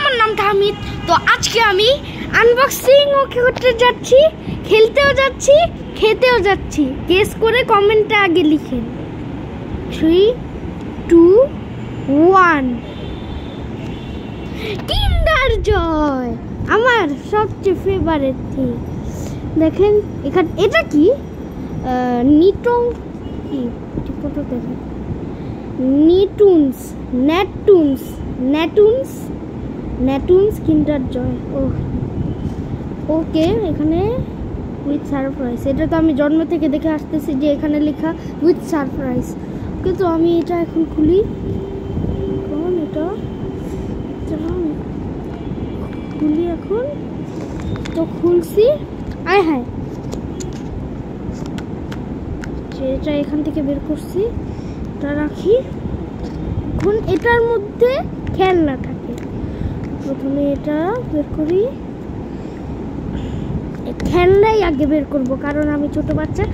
আমার নামটা হামিদ। তো আজকে আমি আনবক্সিং করতে যাচ্ছি, খেলতেও যাচ্ছি, খেতেও যাচ্ছি। গেস করে কমেন্টে আগে লিখেন 3, 2, 1। কিন্ডার জয় আমার সবচেয়ে ফেভারিট থিং। দেখেন এখানে এটা কি নিটং কি ফটো দেখেন, নেটুনস কিন্ডার জয়। ওকে, এখানে উইথ সারপ্রাইজ। এটা তো আমি জন্ম থেকে দেখে আসতেছি যে এখানে লেখা উইথ সারপ্রাইজ। ওকে, তো আমি এটা এখন খুলি। এটা খুলি এখন। তো খুলছি, আয় হায়, এটা এখান থেকে বের করছি, এটা রাখি। এখন এটার মধ্যে খেলনা থাকে। প্রথমে এটা বের করি, খেলনাই আগে বের করব কারণ আমি ছোট বাচ্চা।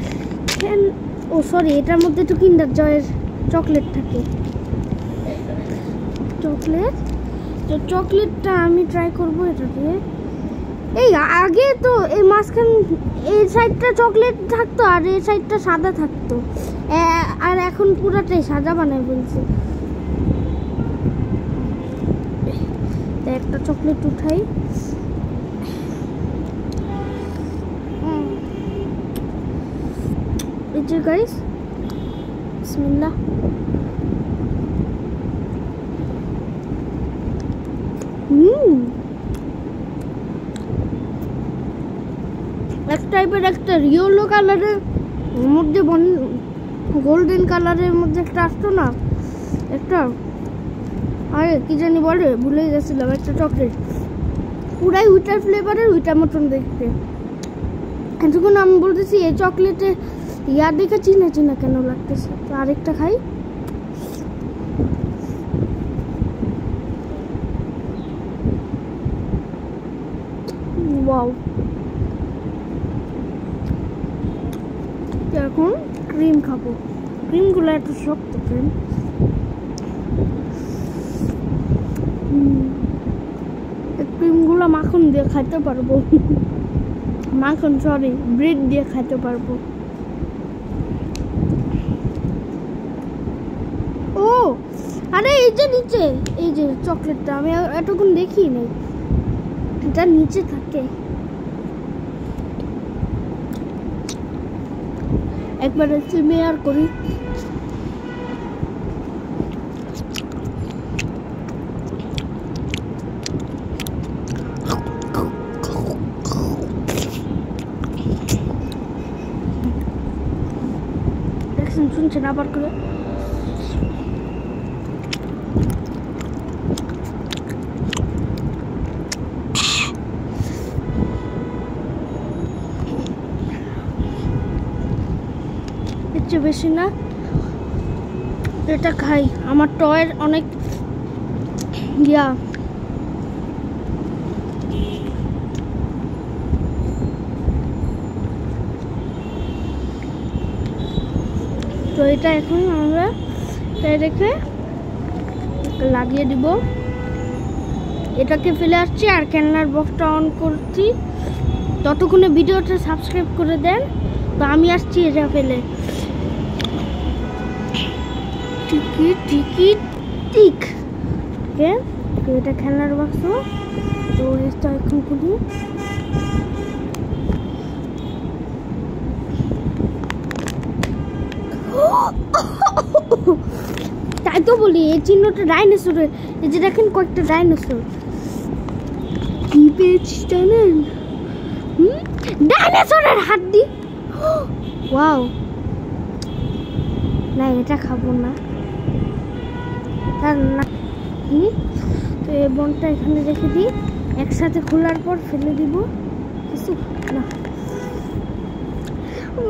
ও সরি, এটার মধ্যে তো কিন্ডার জয়ের চকলেট থাকে। চকলেট, তো চকলেটটা আমি ট্রাই করব এটা দিয়ে। এই আগে তো এই মাঝখান এই সাইডটা চকলেট থাকতো আর এই সাইডটা সাদা থাকতো, আর এখন পুরাটাই সাদা বানায় বলছে। একটা চকলেট উঠাই। এই যে গাইস, বিসমিল্লাহ। এক টাইপের একটা ইয়েলো কালারের মধ্যে গোল্ডেন কালারের মধ্যে একটা আসতো না, একটা আরে কি জানি বলে, ভুলে গেছিলাম। একটা চকলেট পুরাই উইটার ফ্লেভারের, উইটার মতন দেখতে। এতক্ষণ আমি বলতেছি এই চকলেটে ইয়া দেখে চিনা চিনা কেন লাগতেছে। তো আরেকটা খাই। ওয়াও, এখন ক্রিম খাবো। ক্রিমগুলো এত শক্ত ক্রিম। ক্রিমগুলো মাখন দিয়ে খাইতে পারবো, মাখন সরি ব্রেড দিয়ে খাইতে পারবো। ও আরে এই যে নিচে, এই যে চকলেটটা আমি এতক্ষণ দেখি নাই, এটা নিচে থাকে। একবার মেয়ার করি। দেখছেন, শুনছেন আবার করে। বেশি না, এটা খাই। আমার টয়ের অনেক ইয়া, তো এটা এখন আমরা রেখে লাগিয়ে দিব। এটাকে ফেলে আসছি আর খেলনার বক্সটা অন করছি। ততক্ষণে ভিডিওটা সাবস্ক্রাইব করে দেন। তো আমি আসছি এটা ফেলে। টিক এটা খেলনার বাক্স। তো এটা এখন খুলি। তাই তো বলি এই চিহ্নটা ডাইনোসরের। এই যে দেখেন কয়েকটা ডাইনোসর। কি পেয়েছি জানেন? ডাইনোসরের হাড্ডি। ওয়াও, না এটা খাবো না। তো এই বনটা এখানে রেখে দিই, একসাথে খোলার পর ফেলে দিব। কিছু না,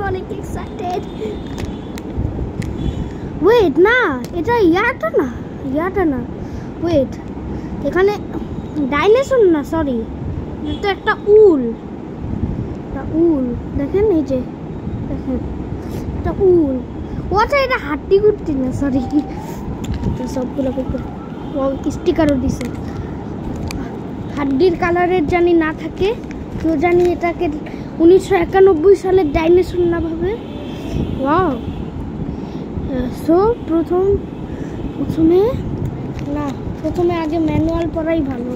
অনেক এক্সাইটেড। ওয়েট, না এটা ইয়াটা না, ওয়েট, এখানে ডাইনোসর না, সরি, এটা তো একটা উল। দেখেন, এই যে দেখেন, এটা উল। ওটা এটা হাড্ডি গুড্ডি না, সরি। সবগুলো স্টিকারও দিছে। হাড্ডির কালারের জানি না থাকে, কেউ জানি এটাকে 1991 সালের ডাইনোসর না ভাবে। ওয়াও। সো প্রথমে আগে ম্যানুয়াল পড়াই ভালো।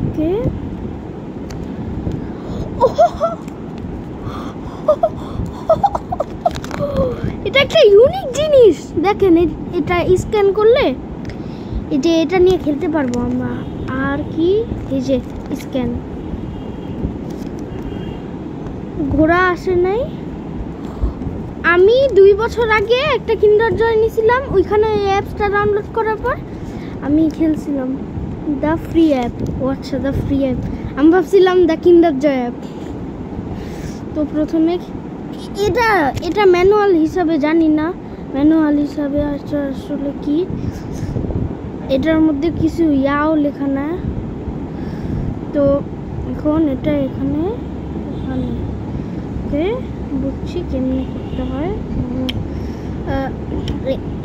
ওকে, এটা একটা ইউনিক জিনিস দেখেন। এটা স্ক্যান করলে এটা নিয়ে খেলতে পারবো আমরা। আর কি, এই যে স্ক্যান, ঘোড়া আসে নাই। আমি 2 বছর আগে একটা কিন্ডার জয় নিয়েছিলাম, ওইখানে অ্যাপসটা ডাউনলোড করার পর আমি খেলছিলাম দ্য ফ্রি অ্যাপ। ও আচ্ছা, দ্য ফ্রি অ্যাপ, আমি ভাবছিলাম দ্য কিন্ডার জয় অ্যাপ। তো প্রথমে এটা ম্যানুয়াল হিসাবে জানি না, ম্যানুয়াল হিসাবে আসলে কি, এটার মধ্যে কিছু ইয়াও লেখা না। তো এখন এটা এখানে বুঝছি কেমনি করতে হয়।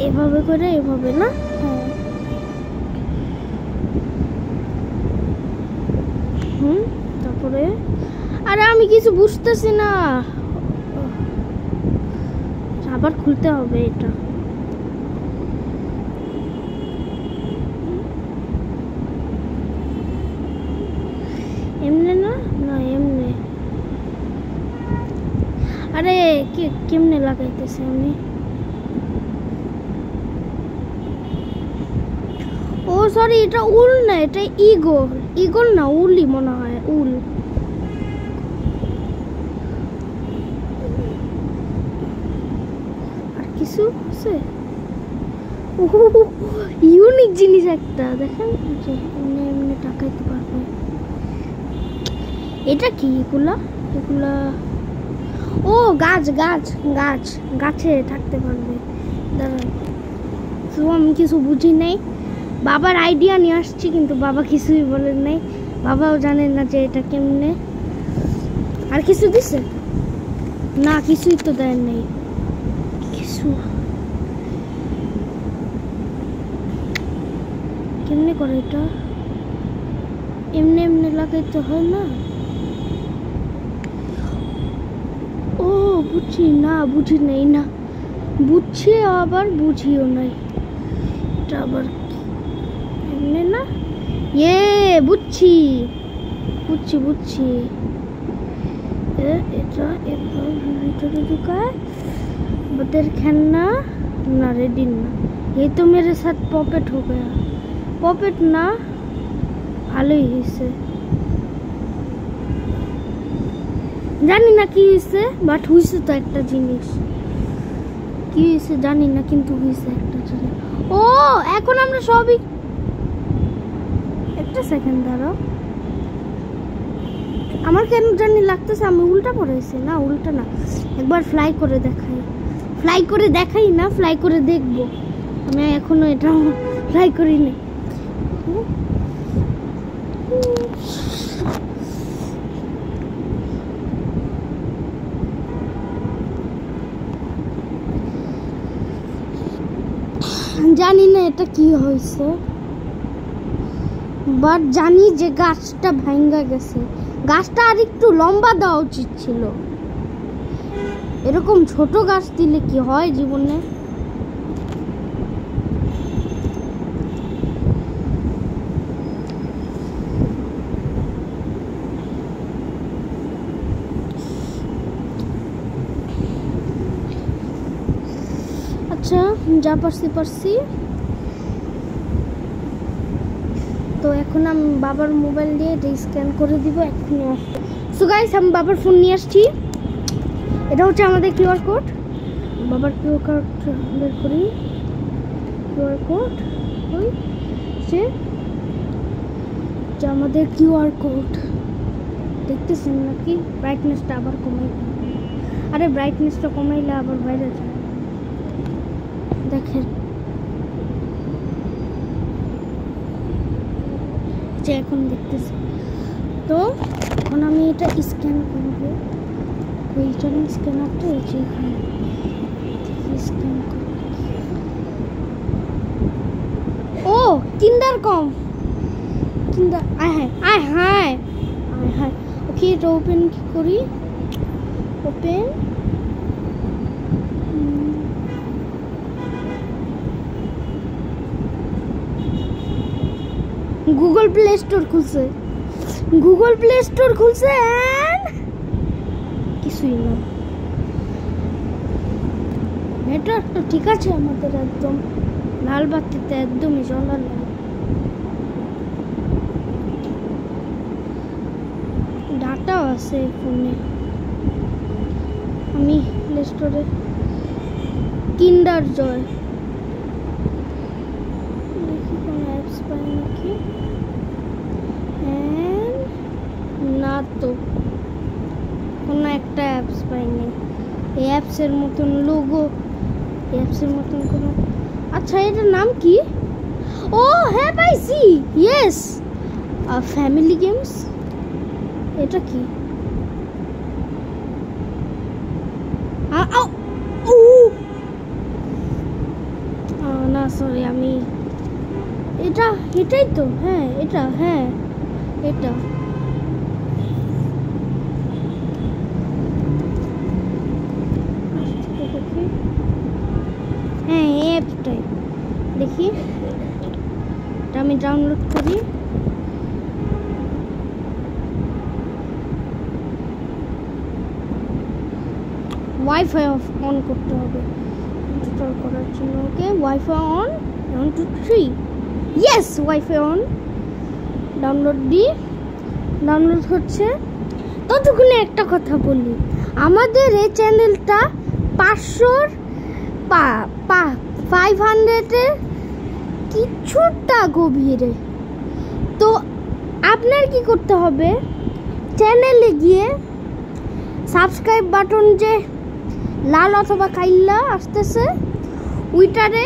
এভাবে করে, এভাবে না, তারপরে আরে আমি কিছু বুঝতেছি না, আবার খুলতে হবে এটা। এমনি না, এমনি। আরে কেমনে লাগাইতেছে আমি? ও সরি, এটা উল না, এটা ইগল না, উলই মনে হয়, উল। আর কিছু আছে? ইউনিক জিনিস একটা দেখেন, এমনি টাকাইতে পারবে। এটা কি? এগুলা ও গাছে থাকতে পারবে। দাঁড়ান, তো আমি কিছু বুঝি নাই, বাবার আইডিয়া নিয়ে আসছি, কিন্তু বাবা কিছুই বলেন নাই, বাবাও জানেন না যে এটা কেমনে। আর কিছু দিছে না? কিছুই তো দেন নাই। কিছু কেমনে করে এটা? এমনি লাগাইতে হয় না? ও বুঝি নাই না, বুঝছি আবার বুঝিও নাই। এটা আবার এমনি না, বুঝছি। এটা এবার ভিতরে ঢুকায় ওদের খেলনা না, রেডি না। এই তো মেরে সাথ পপেট हो गया। পপেট না, ভালোই হয়েছে। জানি না কি হয়েছে, বাট হয়েছে তো একটা জিনিস। কি হয়েছে জানি না, কিন্তু হয়েছে একটা জিনিস। ও এখন আমরা সবই, একটা সেকেন্ড দাঁড়াও, আমার কেন জানি লাগতেছে আমি উল্টা করেছি। না, উল্টা না, একবার ফ্লাই করে দেখাই না, ফ্লাই করে দেখবো। আমি এখনো এটা ফ্লাই করিনি। জানি না এটা কি হয়েছে, বাট জানি যে গাছটা ভাঙ্গা গেছে। গাছটা আর একটু লম্বা দেওয়া উচিত ছিল। এরকম ছোট গাছ দিলে কি হয় জীবনে? আচ্ছা, যা পারছি। তো এখন আমি বাবার মোবাইল দিয়ে এটা স্ক্যান করে দিব এক্ষুনি আসবে। সো গাইস, আমি বাবার ফোন নিয়ে আসছি। এটা হচ্ছে আমাদের কিউআর কোড। বাবার কিউআর কোড বের করি। কিউআর কোড যে আমাদের কিউআর কোড দেখতেছেন নাকি? ব্রাইটনেসটা আবার কমাই। আরে ব্রাইটনেসটা কমাইলে আবার বাইরে যায়, দেখেন। যে এখন দেখতেছি। তো এখন আমি এটা স্ক্যান করব। ওই জন্য স্ক্যানারটা এই যে এখানে স্ক্যান করব। কিন্ডার কম কিন্ডার আয় হায় ওকে এটা ওপেন কি করি ওপেন গুগল প্লে স্টোর খুলছে কিছুই না নেটওয়ার্ক তো ঠিক আছে আমাদের একদম লাল বাতিতে একদমই জ্বলা না ডাটাও আছে ফোনে আমি প্লে স্টোরে কিন্ডার জয় দেখি কোনো অ্যাপস পাই নাকি না তো কোনো একটা অ্যাপস পাইনি এই অ্যাপসের মতন লোগো অ্যাপসের মতন কোনো আচ্ছা এটার নাম কি ও হ্যাঁ পাইছি ইয়েস ফ্যামিলি গেমস এটা কি না সরি আমি এটাই তো হ্যাঁ এটা হ্যাঁ এই অ্যাপটাই দেখি এটা আমি ডাউনলোড করি ওয়াইফাই অন করতে হবে ইনস্টল করার জন্য okay wifi on 1 2 3 yes wifi on download হচ্ছে ততক্ষণে একটা কথা বলি আমাদের এই চ্যানেলটা 500-এর কিছুটা গভীরে তো আপনার কি করতে হবে চ্যানেলে গিয়ে সাবস্ক্রাইব বাটন যে লাল অথবা কাইল্লা আসতেছে ওইটারে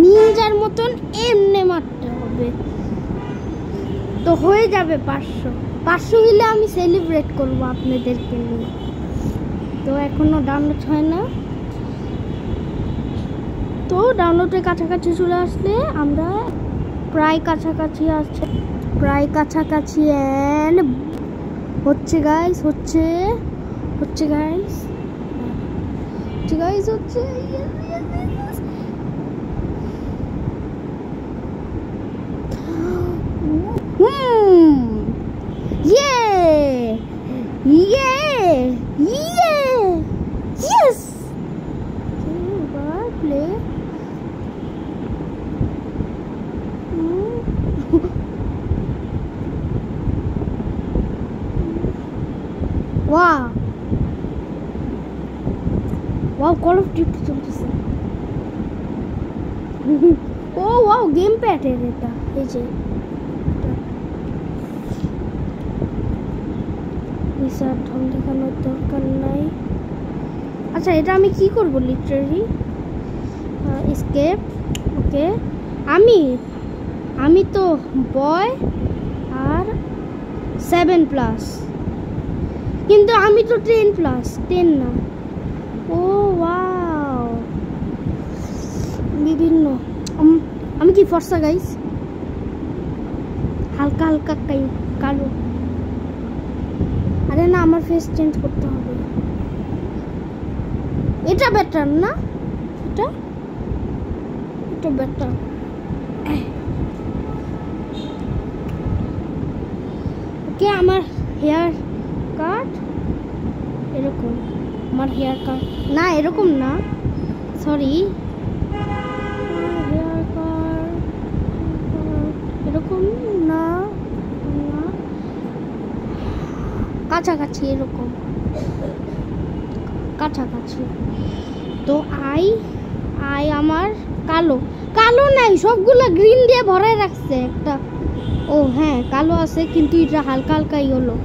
নিনজার মতন এমনে মারতে হবে তো হয়ে যাবে 500 হইলে আমি সেলিব্রেট করব আপনাদেরকে নিয়ে তো এখনো ডাউনলোড হয় না তো ডাউনলোডের কাছাকাছি চলে আসলে আমরা প্রায় কাছাকাছি এন্ড হচ্ছে guys yes play wow Call of Duty চলতেছে ও ওয়াও গেম প্যাডের এটা এই যে রিসার্চ ঢং দেখানোর দরকার নাই আচ্ছা এটা আমি কি করব লিটারালি এসকেপ ওকে আমি তো বয় আর 7+ কিন্তু আমি তো 10+ না ও ওয়াও বিভিন্ন আমি কি ফর্সা গাইস হালকা কালো আরে না আমার ফেস চেঞ্জ করতে হবে এটা বেটার না এটা বেটার ওকে আমার হেয়ার কাট এরকম আমার হেয়ার কাট না এরকম না সরি হেয়ার কাট এরকম না কাছাকাছি এরকম কাছাকাছি তো আই আমার কালো নাই সবগুলো গ্রিন দিয়ে ভরে রাখছে একটা ও হ্যাঁ কালো আছে কিন্তু এটা হালকা ইয়েলো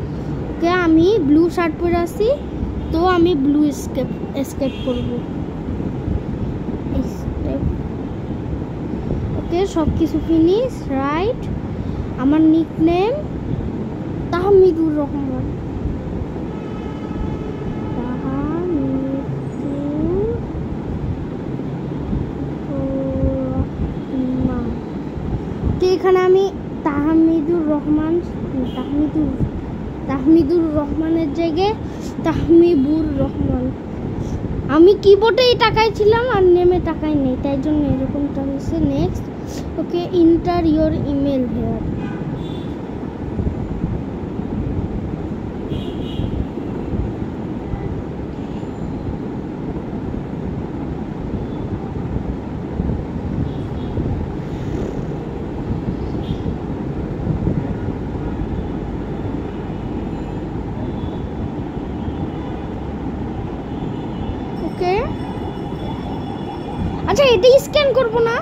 ওকে আমি ব্লু শার্ট পরে আছি তো আমি ব্লু এসকেপ করব ওকে সব কিছু ফিনিশ রাইট আমার নিকনেম তাহমিদুর রহমান এখানে আমি তাহমিদুর রহমানের জায়গায় তাহমিবুর রহমান। আমি কিবোর্ডেই টাকায় ছিলাম আর নেমে টাকায় নেই, তাই জন্য এরকমটা হয়েছে। Next, okay, enter your email here. আচ্ছা, এটা স্ক্যান করব না?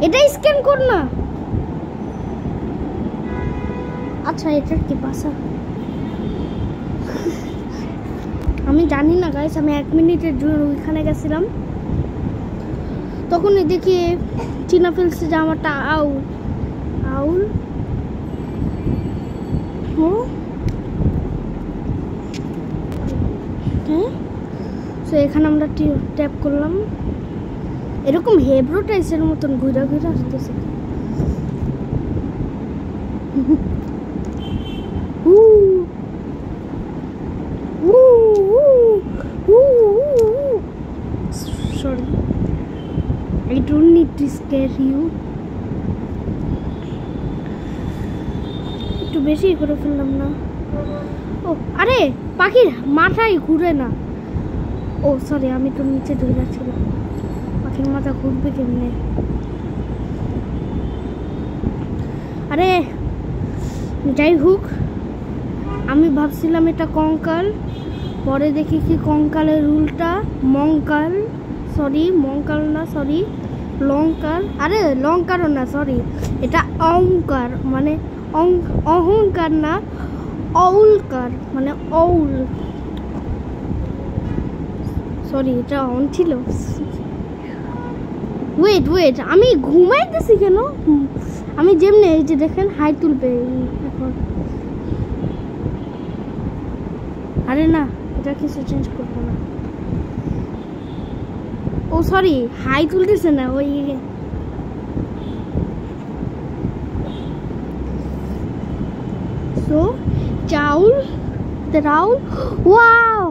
এটা স্ক্যান কর না। আচ্ছা, এটা কি পাসা? আমি জানি না গাইস, আমি 1 মিনিটের জন্য ওইখানে গেছিলাম, তখন দেখি চিনা ফেলছে যে আমারটা আউল। হ্যাঁ, তো এখানে আমরা ট্যাপ করলাম, এরকম হেব্রোটাইসের মতন ঘুরে ঘুরে আসতেছে। Sorry, I don't need to scare you. একটু বেশি করে ফেললাম না? ও আরে, পাখির মাথায় ঘুরে না। ও সরি, আমি তো নিচে ধরে ছিলাম। পাখির মাথা ঘুরবে কেমনে? আরে যাই হোক, আমি ভাবছিলাম এটা কঙ্কাল, পরে দেখি কি কঙ্কালের উল্টা মঙ্কাল। সরি, মঙ্কাল না, সরি লঙ্কার। আরে লঙ্কারও না, সরি, এটা অহংকার, মানে অহংকার না, অউলকার, মানে অউল। সরি, এটা অন ছিল। ওয়েট, আমি ঘুমাইতেছি কেন? আমি যেমনি, এই যে দেখেন হাই তুলবে এখন। আরে না, এটা কিছু চেঞ্জ করবো না। ও সরি, হাই তুলতেছে না, ওই সো চাউল রাউল। ওয়াও,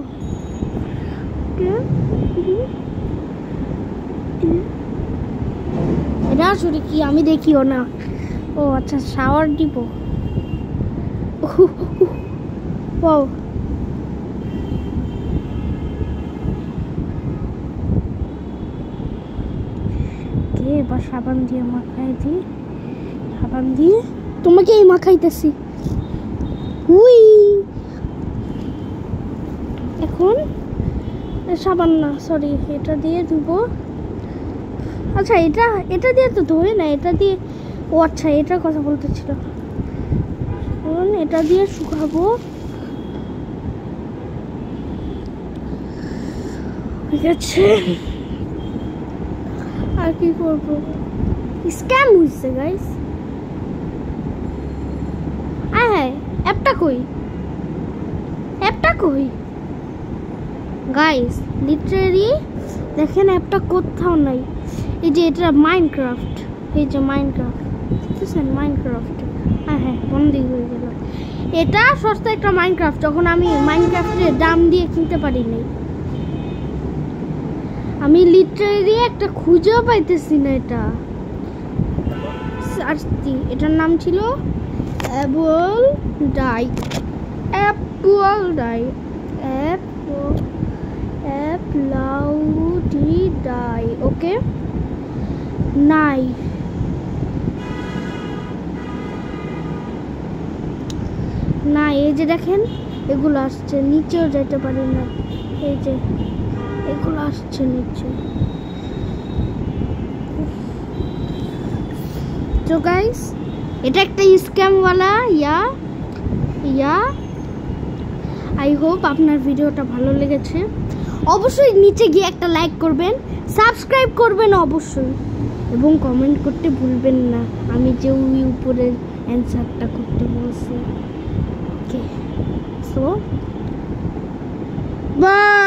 এটা আসলে কি আমি দেখিও না। ও আচ্ছা, শাওয়ার দিব। ওয়াও, এবার সাবান দিয়ে মাখাই দিই, সাবান দিয়ে তোমাকে এই মাখাইতেছি। এখন সাবান না, সরি, এটা দিয়ে ধুবো। আচ্ছা, এটা দিয়ে তো ধোয় না, এটা দিয়ে। ও আচ্ছা, এটার কথা বলতেছিল। এটা দিয়ে শুকাবো। ঠিক আছে, আর কি করবো? স্ক্যাম হইছে গাইস। হ্যাঁ, অ্যাপটা কই গাইস? লিটারালি দেখেন, অ্যাপটা কোথাও নাই। এই যে এটা মাইনক্রাফট, এই যে মাইনক্রাফট, দেখতেছেন মাইনক্রাফট? হ্যাঁ, বন্ধই হয়ে গেল। এটা সস্তা একটা মাইনক্রাফট, যখন আমি মাইনক্রাফটের দাম দিয়ে কিনতে পারি নাই। আমি লিটারালি একটা খুঁজেও পাইতেছি না। এটা সার্চ দি, এটার নাম ছিল অ্যাপল ডাই। ওকে, নাই এই যে দেখেন, এগুলো আসছে, নিচেও যেতে পারি না। এই যে এগুলো আসছে নিচে। তো গাইস, এটা একটা স্ক্যামওয়ালা ইয়া। আই হোপ আপনার ভিডিওটা ভালো লেগেছে। অবশ্যই নিচে গিয়ে একটা লাইক করবেন, সাবস্ক্রাইব করবেন অবশ্যই, এবং কমেন্ট করতে ভুলবেন না আমি যে ওই উপরের অ্যান্সারটা করতে বলছি। ওকে, সো বাই।